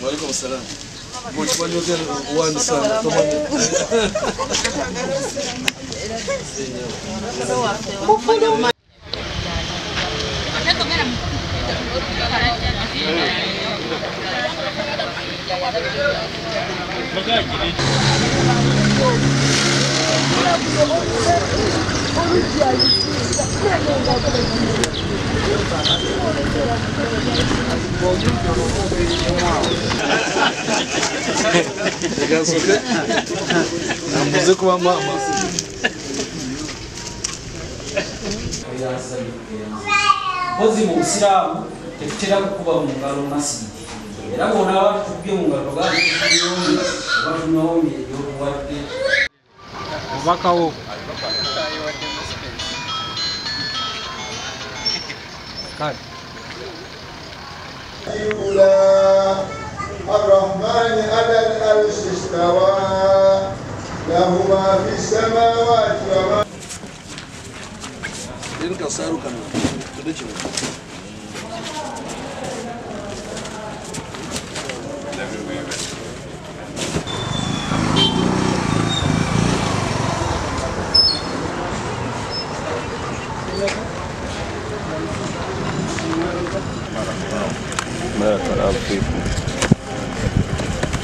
Walaikum salam. Kwa nyote wani sana. Hozi mu Islamu tekitera kukuba mu ngalo masidi era bona batubye mu ngalo ga batunoomye yokuwadde obakawo kale الرحمن على العرش استوى له ما في السماوات وما Nka saru kana tudace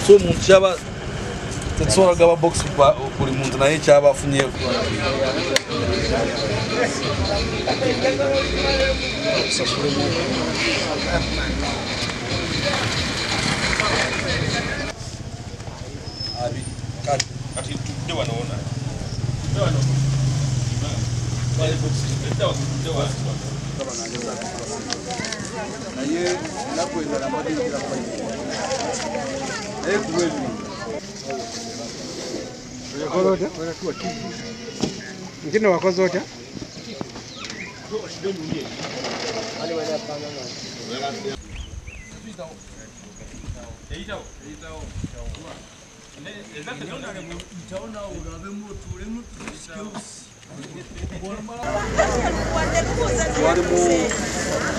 so umuntu cyaba tsora gaba box buri muntu naye cyaba afunye abi kati tude wanaona wale box ndio naye nakwenda na madini kila kwa kweli Yakolota wala tu akili. Ngine wakozota. Wale wale panga na. walimu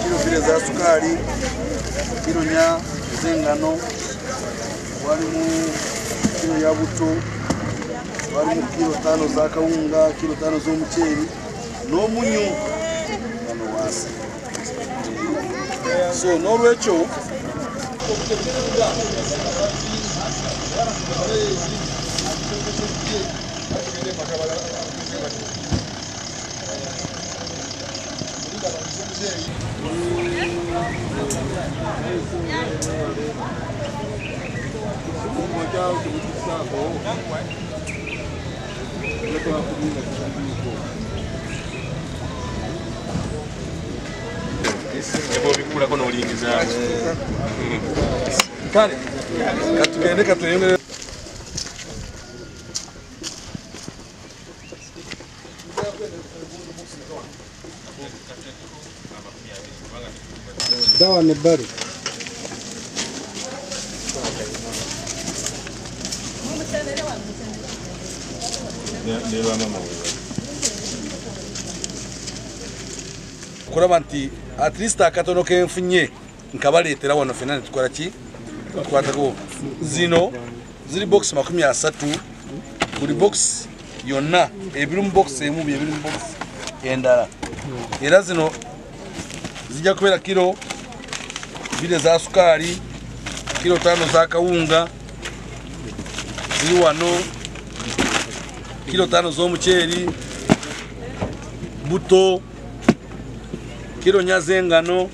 kilo vile za sukari, kilo nya zengano, walimu kilo ya buto, walimu kilo 5 za kawunga, kilo 5 z'omucheri n'omunyu bano wasi. So n'olwekyo kale katugende katuyemere dawa ni bari kuraba nti at least akatono kenfunye nkabaletera wano fenani tukora ki twatako zino ziri box 30 buli box yonna ebiri mu box emu ebiri mu box endala era zino zijja kubera kilo 2 za sukari, kilo 5 za kawunga, ziri wano kilo 5 z'omucheri, buto, kilo nya z'engano,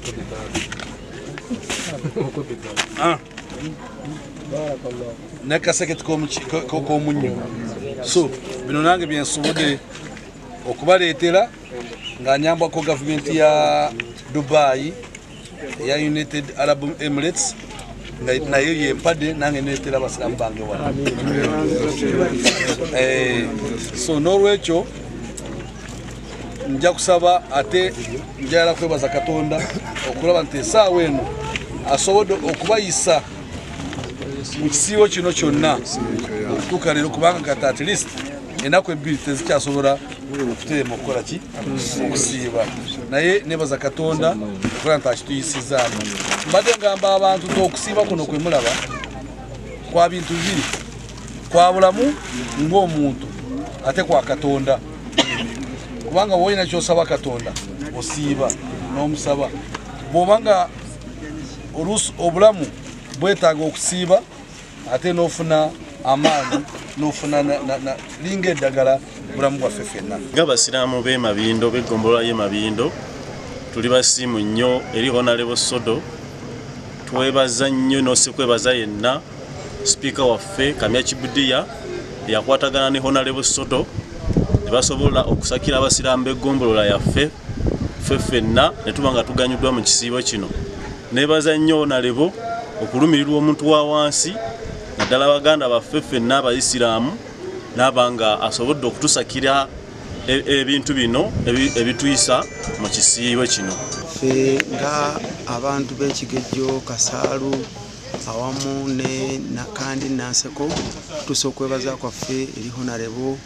n'akaseke k'omunyu. So bino nange byensobodde okubaleetera nga nyambako gavumenti ya Dubai ya United Arab Emirates nayo yempadde nange neetera abasiramu bange wano. So n'olwekyo nja kusaba ate njagala kwebaza Katonda okulaba nti essaawa eno asobodde okubayisa mu kisiibo kino kyonna okutuuka leero kubanga kati at least ennaku ebbiri tezikyasobola okuterema okukola ki okusiiba naye nebaza Katonda okukola nti akituyisizaamu mbadde ngamba abantu nti okusiiba kuno kwe mulaba kwa bintu bibiri kwa bulamu ng'omuntu ate kwa Katonda kubanga woolina kyosaba Katonda osiiba n'omusaba bw'obanga oluusi obulamu bwetaaga okusiiba ate n'ofuna amaanyi n'ofuna linga eddagala bulamu bwaffe ffenna ng'abasiraamu b'e Mabindo b'eggombolola y'e Mabindo tuli basiimu nnyo eri Honorable Sodo twebaza nnyo n'osikwebaza yenna sipiika waffe Kamya Kibudiya yakwatagana ne Honorable Sodo ne basobola okusakira abasiraamu b'eggombolola yaffe ffenna ne tuba nga tuganyuddwa mu kisiibo kino nebaza nnyo Honorable okulumirirwa omuntu wa wansi naddala baganda baffe ffenna abayisiraamu n'abanga asobodde okutusakira ebintu bino ebituyisa mu kisiibo kino ffe nga abantu b'ekigejjo Kasaalu awamu ne Nakandi Nanseko tusa okwebaza kwaffe eri Honorable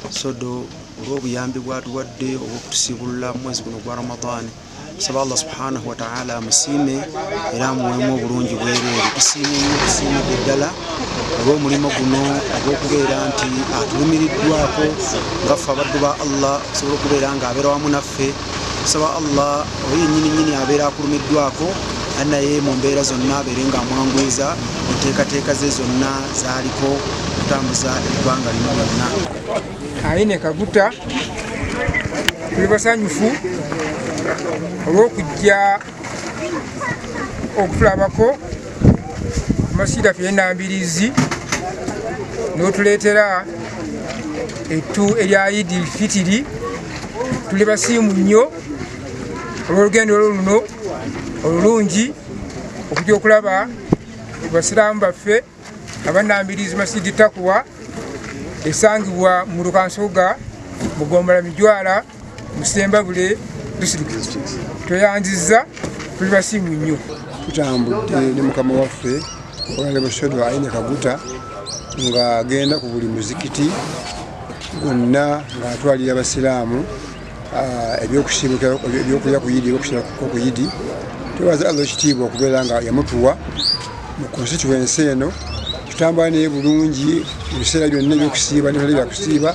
Sodo olw'obuyambi bwatuwadde obw'okutusibulula mu mwezi guno gwa Ramadani tusaba Allah subhanahu wa ta'ala amusiime era amuweemu obulungi bwereere tusiimidde ddala olw'omulimu guno ogw'okubeera nti atulumiriddwako nga ffe abaddu ba Allah osobola okubeera ng'abeera wamu naffe tusaba Allah oyo yennyini abeera akulumiddwako naye mu mbeera zonna abeere ng'amwangwiza enteekateeka ze zonna z'aliko okutambuza eggwanga lino lyonna. Aine Kaguta tuli basanyufu olw'okujja okutulabako amasida ffe y'Ennambirizi n'otuleetera ettu erya Eid al-Fitr tuli basiimu nnyo olw'olugendo luno olulungi okujja okulaba basiraamu baffe ab'Ennambirizi Masjidi Taqwa esangibwa mu Lukansoga mu Gombola Mijwala mu Sembabule disitulikiti tweyanziza tuli basiimu nnyo tutambudde ne mukama waffe Honorable Sodo Aine Kaguta ng'agenda ku buli muzikiti gwonna ng'atwalira abasiraamu ebyokulya ku Yidi ebyokusirako ku Yidi twebaza Allah ekitiibwa okubeera nga yamutuwa mu constituency eno tutambula naye bulungi mu biseera byonna ebyokusiiba n'ebitali byakusiiba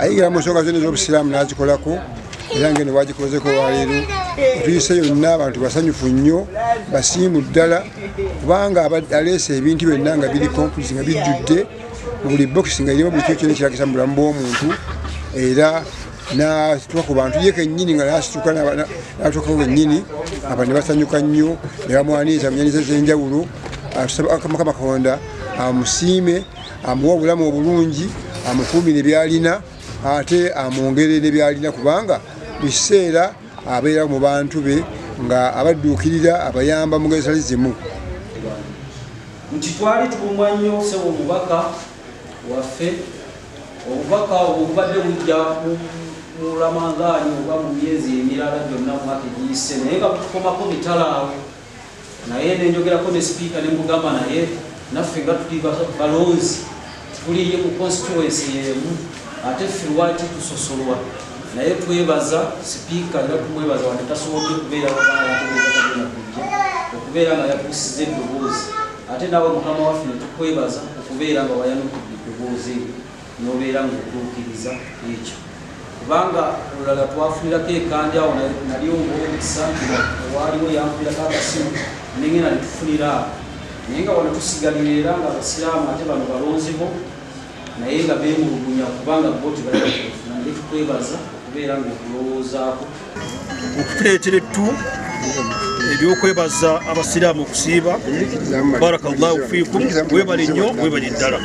ayigira mu nsonga zonna ez'obusiraamu n'azikolako era ngeno bwagikozeko olwaleero otuyise yonna abantu basanyufu nnyo basiimu ddala kubanga aleese ebintu byonna nga biri complete nga bijjudde mu buli bokisi nga irimu buli kimu kyonna ekiragisa mu bulamu bw'omuntu era n'atuuka ku bantu ye kennyini nga n'asituka n'atuukako bennyini abantu ne basanyuka nnyo ne bamwaniriza mu nnyaniza ez'enjawulo atusaba Mukama Katonda amusiime amuwe obulamu obulungi amukuumire byalina ate amwongerere byalina kubanga buli kiseera abeera mu bantu be nga abadduukirira abayamba mu ngeri zitali zimu nti twali tulumwa nnyo sebo omubaka waffe obubaka obwo bubadde bujja mu Ramadani oba mu myezi emirala gyonna mu mwaka egiyise naye nga tukomako mitalaawo naye nenjogerako ne sipiika ne mugamba naye naffe nga tuli balonzi tuliye mu constituency yemu ate ffe lwaki tusosolwa naye twebaza sipiika era tumwebaza wadde tasobodde okubeera okubeera nga yakusiza eddoboozi ate naawe mukama waffe ne tukwebaza okubeera nga wayanukidde eddoboozi eryo n'obeera ng'otuukiriza ekyo kubanga olulala twafunirako ekandi awo nali omukisa waaliwo yanfunirako akasimu nengena netufunira awo naye nga wano tusigalira era nga abasiraamu ate bano balonzibo naye nga beemulugunya kubanga bo tebalifuna naye tukwebaza okubeera ng'okulowoozaako okutuleetera ettu ebyokwebaza abasiraamu okusiiba barakallahu fiikum webali nnyo webali ddala